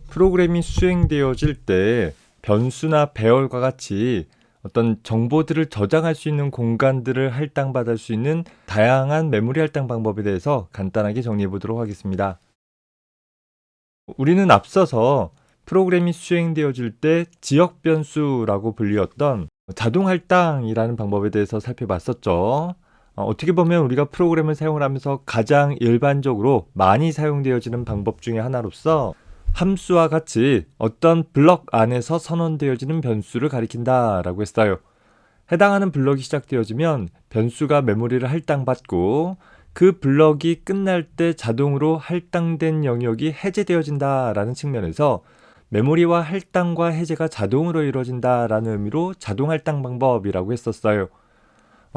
프로그램이 수행되어질 때 변수나 배열과 같이 어떤 정보들을 저장할 수 있는 공간들을 할당받을 수 있는 다양한 메모리 할당 방법에 대해서 간단하게 정리해 보도록 하겠습니다. 우리는 앞서서 프로그램이 수행되어질 때 지역 변수라고 불리었던 자동 할당이라는 방법에 대해서 살펴봤었죠. 어떻게 보면 우리가 프로그램을 사용을 하면서 가장 일반적으로 많이 사용되어지는 방법 중에 하나로서 함수와 같이 어떤 블럭 안에서 선언되어지는 변수를 가리킨다라고 했어요. 해당하는 블럭이 시작되어지면 변수가 메모리를 할당받고 그 블럭이 끝날 때 자동으로 할당된 영역이 해제되어진다라는 측면에서 메모리와 할당과 해제가 자동으로 이루어진다라는 의미로 자동 할당 방법이라고 했었어요.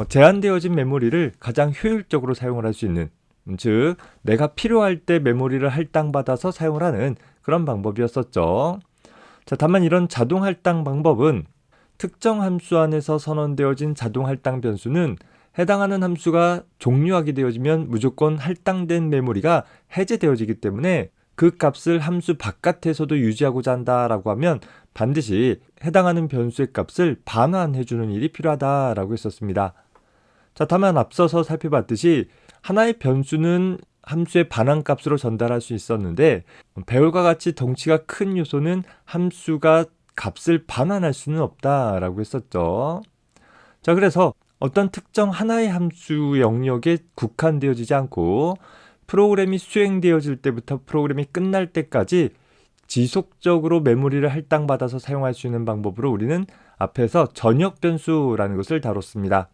제한되어진 메모리를 가장 효율적으로 사용을 할 수 있는, 즉 내가 필요할 때 메모리를 할당받아서 사용을 하는 그런 방법이었었죠. 자, 다만 이런 자동 할당 방법은 특정 함수 안에서 선언되어진 자동 할당 변수는 해당하는 함수가 종료하게 되어지면 무조건 할당된 메모리가 해제되어지기 때문에 그 값을 함수 바깥에서도 유지하고자 한다라고 하면 반드시 해당하는 변수의 값을 반환해주는 일이 필요하다라고 했었습니다. 자, 다만 앞서서 살펴봤듯이 하나의 변수는 함수의 반환값으로 전달할 수 있었는데 배열과 같이 덩치가 큰 요소는 함수가 값을 반환할 수는 없다라고 했었죠. 자, 그래서 어떤 특정 하나의 함수 영역에 국한되어지지 않고 프로그램이 수행되어질 때부터 프로그램이 끝날 때까지 지속적으로 메모리를 할당받아서 사용할 수 있는 방법으로 우리는 앞에서 전역 변수라는 것을 다뤘습니다.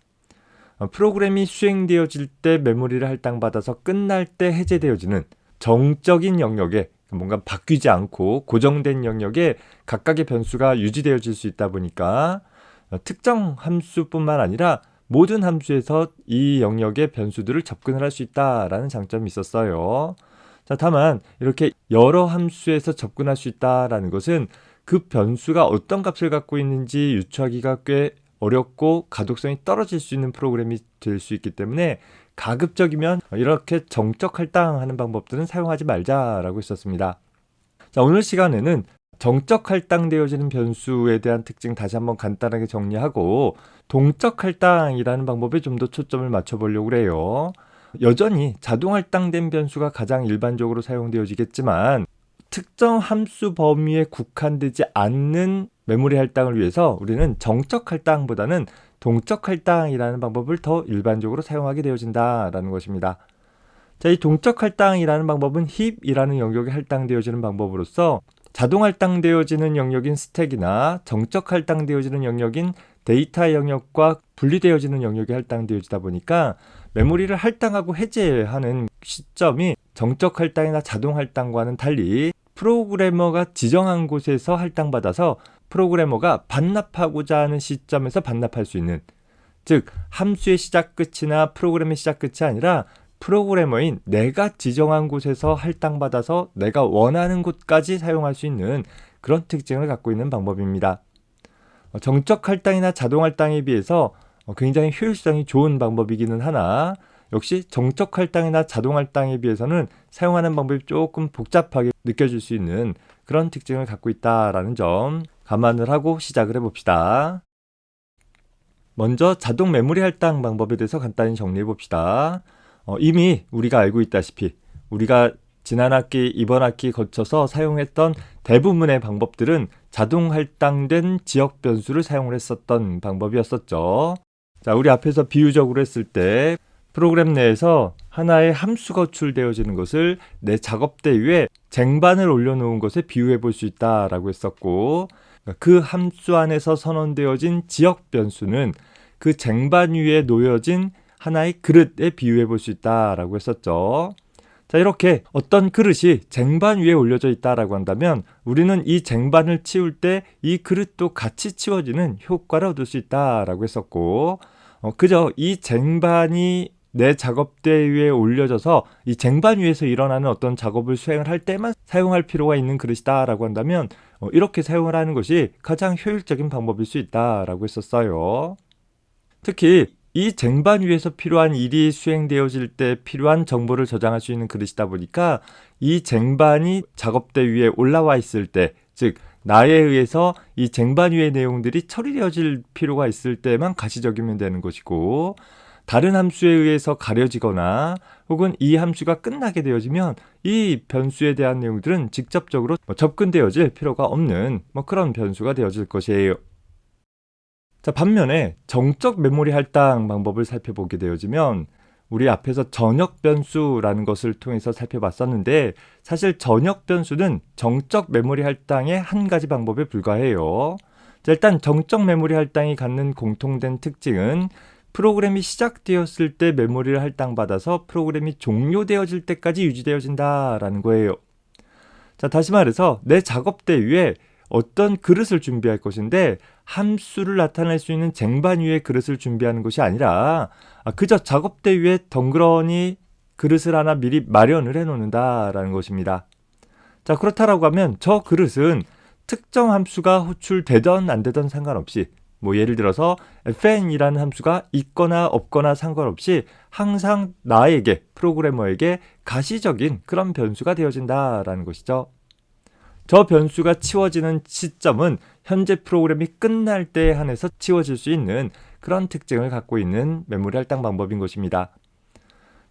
프로그램이 수행되어질 때 메모리를 할당받아서 끝날 때 해제되어지는 정적인 영역에 뭔가 바뀌지 않고 고정된 영역에 각각의 변수가 유지되어질 수 있다 보니까 특정 함수뿐만 아니라 모든 함수에서 이 영역의 변수들을 접근을 할 수 있다라는 장점이 있었어요. 자, 다만 이렇게 여러 함수에서 접근할 수 있다라는 것은 그 변수가 어떤 값을 갖고 있는지 유추하기가 꽤 어렵고 가독성이 떨어질 수 있는 프로그램이 될 수 있기 때문에 가급적이면 이렇게 정적 할당하는 방법들은 사용하지 말자라고 했었습니다. 자, 오늘 시간에는 정적 할당되어지는 변수에 대한 특징 다시 한번 간단하게 정리하고 동적 할당이라는 방법에 좀 더 초점을 맞춰보려고 해요. 여전히 자동 할당된 변수가 가장 일반적으로 사용되어지겠지만 특정 함수 범위에 국한되지 않는 메모리 할당을 위해서 우리는 정적 할당보다는 동적 할당이라는 방법을 더 일반적으로 사용하게 되어진다라는 것입니다. 자, 이 동적 할당이라는 방법은 힙이라는 영역에 할당되어지는 방법으로서 자동 할당되어지는 영역인 스택이나 정적 할당되어지는 영역인 데이터 영역과 분리되어지는 영역이 할당되어지다 보니까 메모리를 할당하고 해제하는 시점이 정적 할당이나 자동 할당과는 달리 프로그래머가 지정한 곳에서 할당받아서 프로그래머가 반납하고자 하는 시점에서 반납할 수 있는, 즉 함수의 시작 끝이나 프로그램의 시작 끝이 아니라 프로그래머인 내가 지정한 곳에서 할당받아서 내가 원하는 곳까지 사용할 수 있는 그런 특징을 갖고 있는 방법입니다. 정적 할당이나 자동 할당에 비해서 굉장히 효율성이 좋은 방법이기는 하나 역시 정적 할당이나 자동 할당에 비해서는 사용하는 방법이 조금 복잡하게 느껴질 수 있는 그런 특징을 갖고 있다라는 점 감안을 하고 시작을 해봅시다. 먼저 자동 메모리 할당 방법에 대해서 간단히 정리해 봅시다. 이미 우리가 알고 있다시피 우리가 지난 학기, 이번 학기 거쳐서 사용했던 대부분의 방법들은 자동 할당된 지역 변수를 사용을 했었던 방법이었었죠. 자, 우리 앞에서 비유적으로 했을 때 프로그램 내에서 하나의 함수 거출되어지는 것을 내 작업대 위에 쟁반을 올려놓은 것에 비유해 볼 수 있다라고 했었고, 그 함수 안에서 선언되어진 지역 변수는 그 쟁반 위에 놓여진 하나의 그릇에 비유해 볼 수 있다라고 했었죠. 자, 이렇게 어떤 그릇이 쟁반 위에 올려져 있다라고 한다면 우리는 이 쟁반을 치울 때 이 그릇도 같이 치워지는 효과를 얻을 수 있다라고 했었고, 그저 이 쟁반이 내 작업대 위에 올려져서 이 쟁반 위에서 일어나는 어떤 작업을 수행을 할 때만 사용할 필요가 있는 그릇이다라고 한다면 이렇게 사용을 하는 것이 가장 효율적인 방법일 수 있다라고 했었어요. 특히 이 쟁반 위에서 필요한 일이 수행되어질 때 필요한 정보를 저장할 수 있는 그릇이다 보니까 이 쟁반이 작업대 위에 올라와 있을 때, 즉 나에 의해서 이 쟁반 위의 내용들이 처리되어질 필요가 있을 때만 가시적이면 되는 것이고, 다른 함수에 의해서 가려지거나 혹은 이 함수가 끝나게 되어지면 이 변수에 대한 내용들은 직접적으로 접근되어질 필요가 없는 그런 변수가 되어질 것이에요. 자, 반면에 정적 메모리 할당 방법을 살펴보게 되어지면 우리 앞에서 전역 변수라는 것을 통해서 살펴봤었는데, 사실 전역 변수는 정적 메모리 할당의 한 가지 방법에 불과해요. 자, 일단 정적 메모리 할당이 갖는 공통된 특징은 프로그램이 시작되었을 때 메모리를 할당받아서 프로그램이 종료되어질 때까지 유지되어진다라는 거예요. 자, 다시 말해서 내 작업대 위에 어떤 그릇을 준비할 것인데 함수를 나타낼 수 있는 쟁반 위에 그릇을 준비하는 것이 아니라 그저 작업대 위에 덩그러니 그릇을 하나 미리 마련을 해 놓는다라는 것입니다. 자, 그렇다라고 하면 저 그릇은 특정 함수가 호출되던 안 되던 상관없이, 예를 들어서 fn이라는 함수가 있거나 없거나 상관없이 항상 나에게, 프로그래머에게 가시적인 그런 변수가 되어진다라는 것이죠. 저 변수가 치워지는 시점은 현재 프로그램이 끝날 때에 한해서 치워질 수 있는 그런 특징을 갖고 있는 메모리 할당 방법인 것입니다.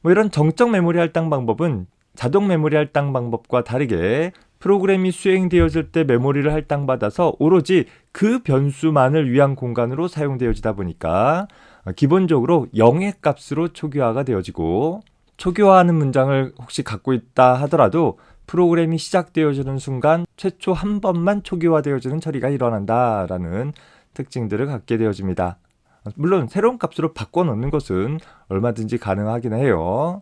이런 정적 메모리 할당 방법은 자동 메모리 할당 방법과 다르게 프로그램이 수행되어질 때 메모리를 할당받아서 오로지 그 변수만을 위한 공간으로 사용되어지다 보니까 기본적으로 0의 값으로 초기화가 되어지고, 초기화하는 문장을 혹시 갖고 있다 하더라도 프로그램이 시작되어지는 순간 최초 한 번만 초기화되어지는 처리가 일어난다라는 특징들을 갖게 되어집니다. 물론 새로운 값으로 바꿔놓는 것은 얼마든지 가능하긴 해요.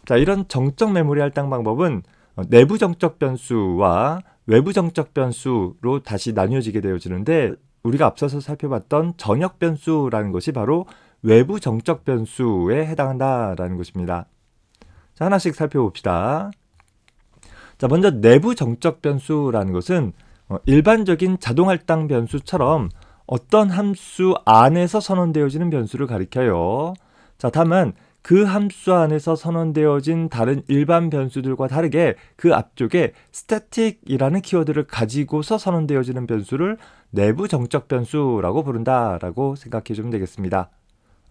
자, 이런 정적 메모리 할당 방법은 내부 정적 변수와 외부 정적 변수로 다시 나뉘어지게 되어지는데, 우리가 앞서서 살펴봤던 전역 변수라는 것이 바로 외부 정적 변수에 해당한다라는 것입니다. 자, 하나씩 살펴봅시다. 자, 먼저 내부 정적 변수라는 것은 일반적인 자동 할당 변수처럼 어떤 함수 안에서 선언되어지는 변수를 가리켜요. 자, 다만 그 함수 안에서 선언되어진 다른 일반 변수들과 다르게 그 앞쪽에 static이라는 키워드를 가지고서 선언되어지는 변수를 내부 정적 변수라고 부른다라고 생각해 주면 되겠습니다.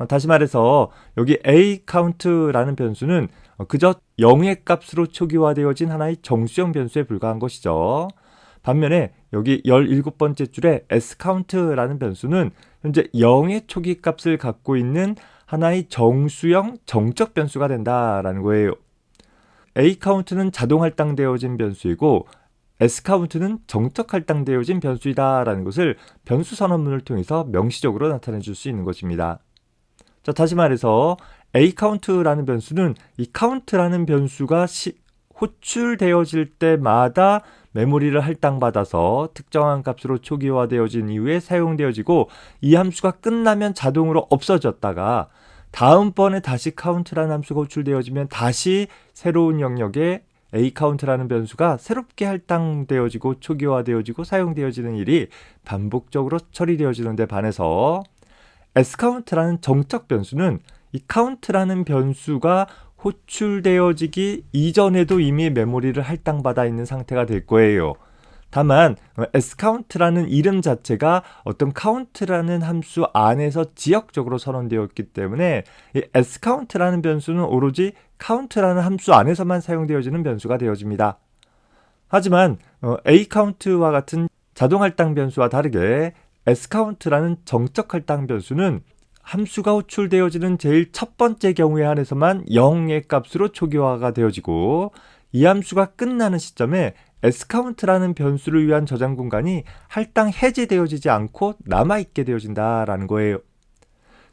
다시 말해서 여기 aCount라는 변수는 그저 0의 값으로 초기화되어진 하나의 정수형 변수에 불과한 것이죠. 반면에 여기 17번째 줄에 sCount라는 변수는 현재 0의 초기 값을 갖고 있는 하나의 정수형 정적 변수가 된다라는 거예요. aCount는 자동 할당되어진 변수이고 sCount는 정적 할당되어진 변수이다라는 것을 변수 선언문을 통해서 명시적으로 나타내 줄 수 있는 것입니다. 자, 다시 말해서 aCount라는 변수는 이 count라는 변수가 호출되어질 때마다 메모리를 할당받아서 특정한 값으로 초기화되어진 이후에 사용되어지고, 이 함수가 끝나면 자동으로 없어졌다가 다음번에 다시 count라는 함수가 호출되어지면 다시 새로운 영역에 aCount라는 변수가 새롭게 할당되어지고 초기화되어지고 사용되어지는 일이 반복적으로 처리되어지는 데 반해서 sCount라는 정적 변수는 이 count라는 변수가 호출되어지기 이전에도 이미 메모리를 할당받아 있는 상태가 될 거예요. 다만 sCount라는 이름 자체가 어떤 count라는 함수 안에서 지역적으로 선언되었기 때문에 이 sCount라는 변수는 오로지 count라는 함수 안에서만 사용되어지는 변수가 되어집니다. 하지만 aCount와 같은 자동 할당 변수와 다르게 sCount라는 정적 할당 변수는 함수가 호출되어지는 제일 첫 번째 경우에 한해서만 0의 값으로 초기화가 되어지고, 이 함수가 끝나는 시점에 sCount라는 변수를 위한 저장 공간이 할당 해제되어지지 않고 남아있게 되어진다라는 거예요.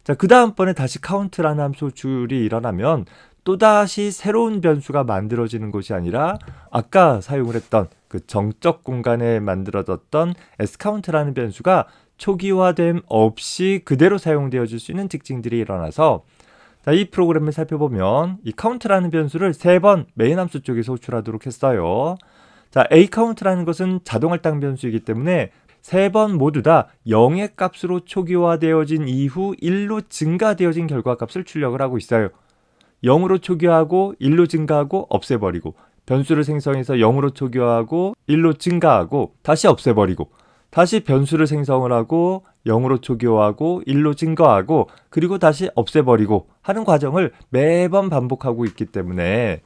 자, 그 다음번에 다시 count라는 함수 호출이 일어나면 또다시 새로운 변수가 만들어지는 것이 아니라 아까 사용을 했던 그 정적 공간에 만들어졌던 sCount라는 변수가 초기화됨 없이 그대로 사용되어질 수 있는 특징들이 일어나서, 자, 이 프로그램을 살펴보면 이 count라는 변수를 3번 메인 함수 쪽에서 호출하도록 했어요. 자, aCount라는 것은 자동 할당 변수이기 때문에 세 번 모두 다 0의 값으로 초기화되어진 이후 1로 증가되어진 결과값을 출력을 하고 있어요. 0으로 초기화하고 1로 증가하고 없애버리고, 변수를 생성해서 0으로 초기화하고 1로 증가하고 다시 없애버리고, 다시 변수를 생성을 하고 0으로 초기화하고 1로 증가하고 그리고 다시 없애버리고 하는 과정을 매번 반복하고 있기 때문에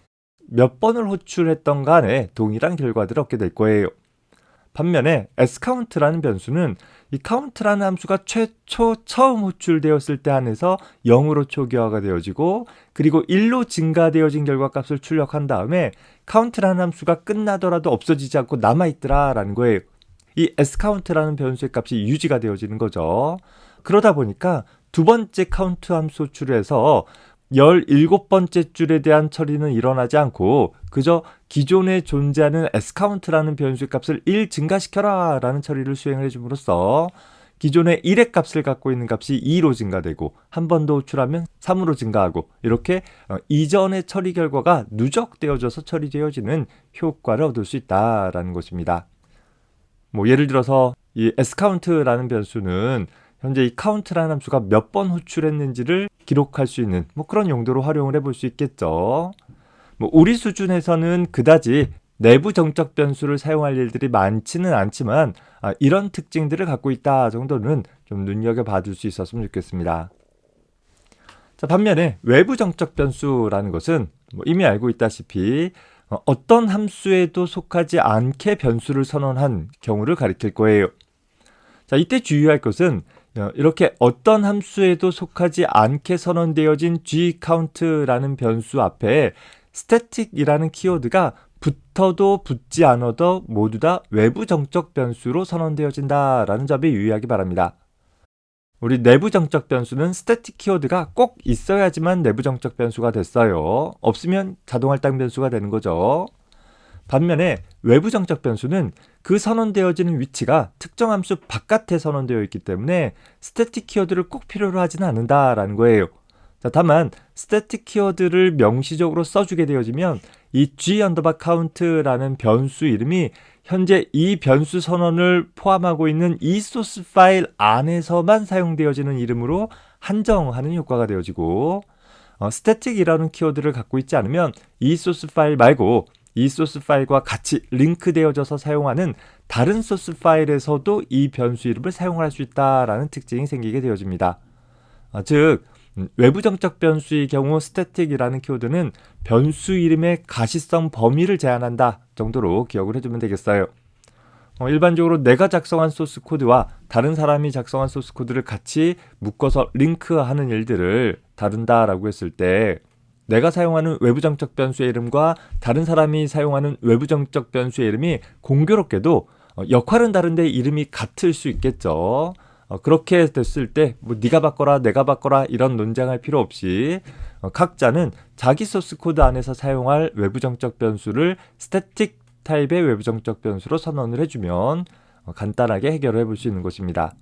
몇 번을 호출했던 간에 동일한 결과들을 얻게 될 거예요. 반면에 sCount라는 변수는 이 count라는 함수가 최초 처음 호출되었을 때 한해서 0으로 초기화가 되어지고 그리고 1로 증가되어진 결과값을 출력한 다음에 count라는 함수가 끝나더라도 없어지지 않고 남아있더라라는 거예요. 이 sCount라는 변수의 값이 유지가 되어지는 거죠. 그러다 보니까 두 번째 count 함수 호출을 해서 17번째 줄에 대한 처리는 일어나지 않고 그저 기존에 존재하는 sCount라는 변수의 값을 1 증가시켜라 라는 처리를 수행을 해줌으로써 기존에 1의 값을 갖고 있는 값이 2로 증가되고 한 번 더 호출하면 3으로 증가하고 이렇게 이전의 처리 결과가 누적되어져서 처리되어지는 효과를 얻을 수 있다라는 것입니다. 예를 들어서 이 sCount라는 변수는 현재 이 count라는 함수가 몇 번 호출했는지를 기록할 수 있는 그런 용도로 활용을 해볼 수 있겠죠. 우리 수준에서는 그다지 내부 정적 변수를 사용할 일들이 많지는 않지만 이런 특징들을 갖고 있다 정도는 좀 눈여겨봐 줄 수 있었으면 좋겠습니다. 자, 반면에 외부 정적 변수라는 것은 이미 알고 있다시피 어떤 함수에도 속하지 않게 변수를 선언한 경우를 가리킬 거예요. 자, 이때 주의할 것은 이렇게 어떤 함수에도 속하지 않게 선언되어진 gCount라는 변수 앞에 static이라는 키워드가 붙어도 붙지 않아도 모두 다 외부 정적 변수로 선언되어진다라는 점에 유의하기 바랍니다. 우리 내부 정적 변수는 static 키워드가 꼭 있어야지만 내부 정적 변수가 됐어요. 없으면 자동 할당 변수가 되는 거죠. 반면에 외부 정적 변수는 그 선언되어지는 위치가 특정 함수 바깥에 선언되어 있기 때문에 static 키워드를 꼭 필요로 하지는 않는다라는 거예요. 자, 다만 static 키워드를 명시적으로 써주게 되어지면 이 g_count라는 변수 이름이 현재 이 변수 선언을 포함하고 있는 이 소스 파일 안에서만 사용되어지는 이름으로 한정하는 효과가 되어지고 static이라는 키워드를 갖고 있지 않으면 이 소스 파일 말고 이 소스 파일과 같이 링크되어져서 사용하는 다른 소스 파일에서도 이 변수 이름을 사용할 수 있다라는 특징이 생기게 되어집니다. 즉 외부 정적 변수의 경우 static이라는 키워드는 변수 이름의 가시성 범위를 제한한다 정도로 기억을 해주면 되겠어요. 일반적으로 내가 작성한 소스 코드와 다른 사람이 작성한 소스 코드를 같이 묶어서 링크하는 일들을 다룬다라고 했을 때 내가 사용하는 외부 정적 변수의 이름과 다른 사람이 사용하는 외부 정적 변수의 이름이 공교롭게도 역할은 다른데 이름이 같을 수 있겠죠. 그렇게 됐을 때 네가 바꿔라 내가 바꿔라 이런 논쟁할 필요 없이 각자는 자기 소스 코드 안에서 사용할 외부 정적 변수를 스태틱 타입의 외부 정적 변수로 선언을 해주면 간단하게 해결을 해볼 수 있는 것입니다.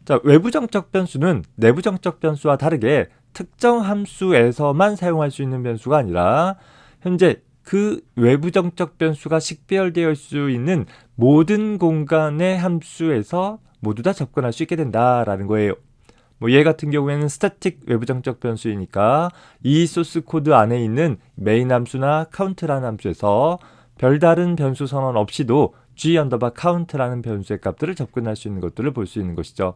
자, 외부 정적 변수는 내부 정적 변수와 다르게 특정 함수에서만 사용할 수 있는 변수가 아니라 현재 그 외부 정적 변수가 식별되어 수 있는 모든 공간의 함수에서 모두 다 접근할 수 있게 된다라는 거예요. 얘 같은 경우에는 스태틱 외부 정적 변수이니까 이 소스 코드 안에 있는 메인 함수나 count라는 함수에서 별다른 변수 선언 없이도 g_count라는 변수의 값들을 접근할 수 있는 것들을 볼 수 있는 것이죠.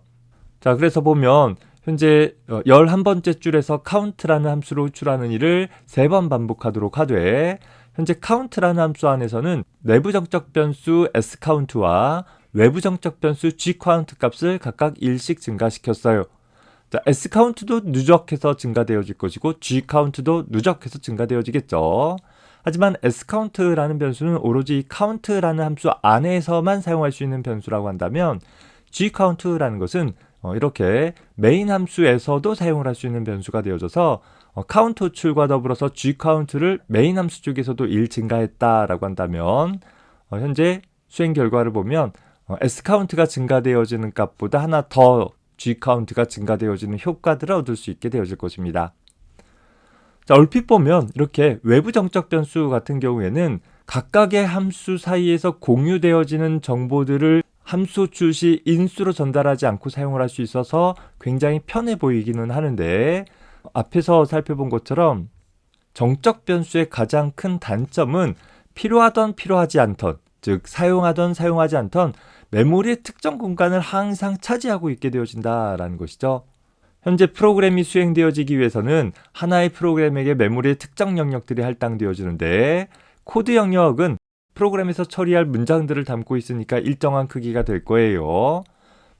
자, 그래서 보면 현재 11번째 줄에서 count라는 함수로 호출하는 일을 3번 반복하도록 하되 현재 count라는 함수 안에서는 내부 정적 변수 sCount와 외부 정적 변수 gCount 값을 각각 1씩 증가시켰어요. 자, sCount도 누적해서 증가되어질 것이고 gCount도 누적해서 증가되어지겠죠. 하지만 sCount라는 변수는 오로지 count라는 함수 안에서만 사용할 수 있는 변수라고 한다면 gCount라는 것은 이렇게 메인 함수에서도 사용을 할 수 있는 변수가 되어져서 count 호출과 더불어서 gCount를 메인 함수 쪽에서도 1 증가했다라고 한다면 현재 수행 결과를 보면 sCount가 증가되어지는 값보다 하나 더 gCount가 증가되어지는 효과들을 얻을 수 있게 되어질 것입니다. 자, 얼핏 보면 이렇게 외부 정적 변수 같은 경우에는 각각의 함수 사이에서 공유되어지는 정보들을 함수 호출 시 인수로 전달하지 않고 사용을 할 수 있어서 굉장히 편해 보이기는 하는데, 앞에서 살펴본 것처럼 정적 변수의 가장 큰 단점은 필요하던 필요하지 않던, 즉 사용하던 사용하지 않던 메모리의 특정 공간을 항상 차지하고 있게 되어진다라는 것이죠. 현재 프로그램이 수행되어지기 위해서는 하나의 프로그램에게 메모리의 특정 영역들이 할당되어지는데, 코드 영역은 프로그램에서 처리할 문장들을 담고 있으니까 일정한 크기가 될 거예요.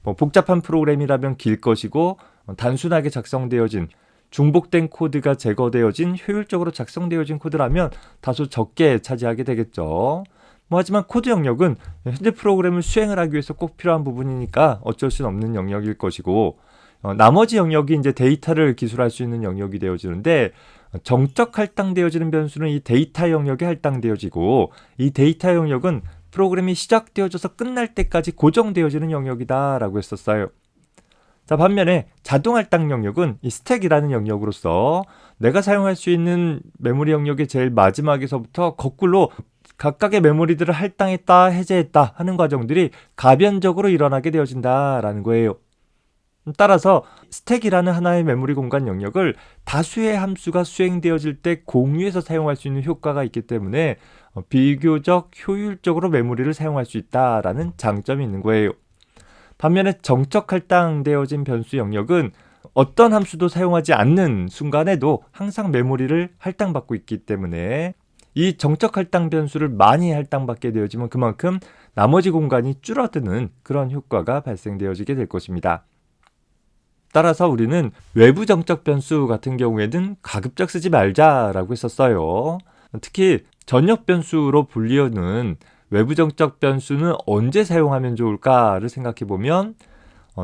복잡한 프로그램이라면 길 것이고, 단순하게 작성되어진 중복된 코드가 제거되어진 효율적으로 작성되어진 코드라면 다소 적게 차지하게 되겠죠. 하지만 코드 영역은 현재 프로그램을 수행을 하기 위해서 꼭 필요한 부분이니까 어쩔 수 없는 영역일 것이고, 나머지 영역이 이제 데이터를 기술할 수 있는 영역이 되어지는데, 정적 할당되어지는 변수는 이 데이터 영역에 할당되어지고, 이 데이터 영역은 프로그램이 시작되어져서 끝날 때까지 고정되어지는 영역이다 라고 했었어요. 자, 반면에 자동 할당 영역은 이 스택이라는 영역으로서 내가 사용할 수 있는 메모리 영역의 제일 마지막에서부터 거꾸로 각각의 메모리들을 할당했다, 해제했다 하는 과정들이 가변적으로 일어나게 되어진다라는 거예요. 따라서 스택이라는 하나의 메모리 공간 영역을 다수의 함수가 수행되어질 때 공유해서 사용할 수 있는 효과가 있기 때문에 비교적 효율적으로 메모리를 사용할 수 있다라는 장점이 있는 거예요. 반면에 정적 할당되어진 변수 영역은 어떤 함수도 사용하지 않는 순간에도 항상 메모리를 할당받고 있기 때문에 이 정적 할당 변수를 많이 할당받게 되어지면 그만큼 나머지 공간이 줄어드는 그런 효과가 발생되어지게 될 것입니다. 따라서 우리는 외부 정적 변수 같은 경우에는 가급적 쓰지 말자라고 했었어요. 특히 전역 변수로 불리우는 외부 정적 변수는 언제 사용하면 좋을까를 생각해 보면,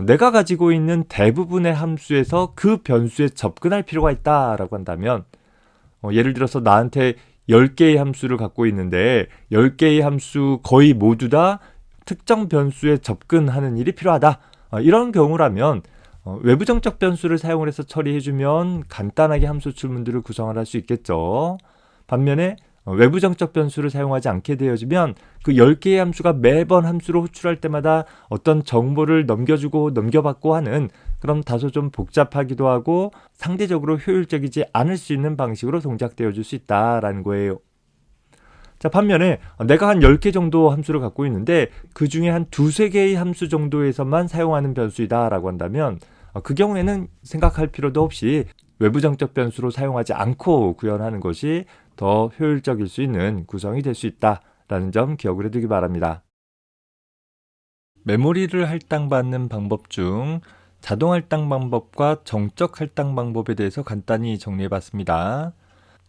내가 가지고 있는 대부분의 함수에서 그 변수에 접근할 필요가 있다라고 한다면, 예를 들어서 나한테 10개의 함수를 갖고 있는데 10개의 함수 거의 모두 다 특정 변수에 접근하는 일이 필요하다. 이런 경우라면 외부 정적 변수를 사용을 해서 처리해주면 간단하게 함수 출문들을 구성을 할 수 있겠죠. 반면에 외부 정적 변수를 사용하지 않게 되어지면 그 10개의 함수가 매번 함수로 호출할 때마다 어떤 정보를 넘겨주고 넘겨받고 하는 그런 다소 좀 복잡하기도 하고 상대적으로 효율적이지 않을 수 있는 방식으로 동작되어 줄 수 있다라는 거예요. 자, 반면에 내가 한 10개 정도 함수를 갖고 있는데 그 중에 한 두세 개의 함수 정도에서만 사용하는 변수이다 라고 한다면 그 경우에는 생각할 필요도 없이 외부 정적 변수로 사용하지 않고 구현하는 것이 더 효율적일 수 있는 구성이 될 수 있다라는 점 기억을 해두기 바랍니다. 메모리를 할당받는 방법 중 자동 할당 방법과 정적 할당 방법에 대해서 간단히 정리해봤습니다.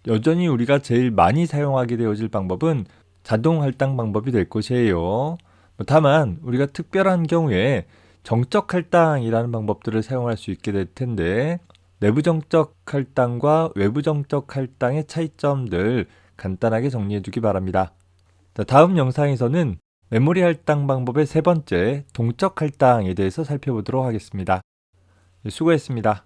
여전히 우리가 제일 많이 사용하게 되어질 방법은 자동 할당 방법이 될 것이에요. 다만 우리가 특별한 경우에 정적 할당이라는 방법들을 사용할 수 있게 될 텐데, 내부 정적 할당과 외부 정적 할당의 차이점들 간단하게 정리해 두기 바랍니다. 자, 다음 영상에서는 메모리 할당 방법의 세 번째 동적 할당에 대해서 살펴보도록 하겠습니다. 수고했습니다.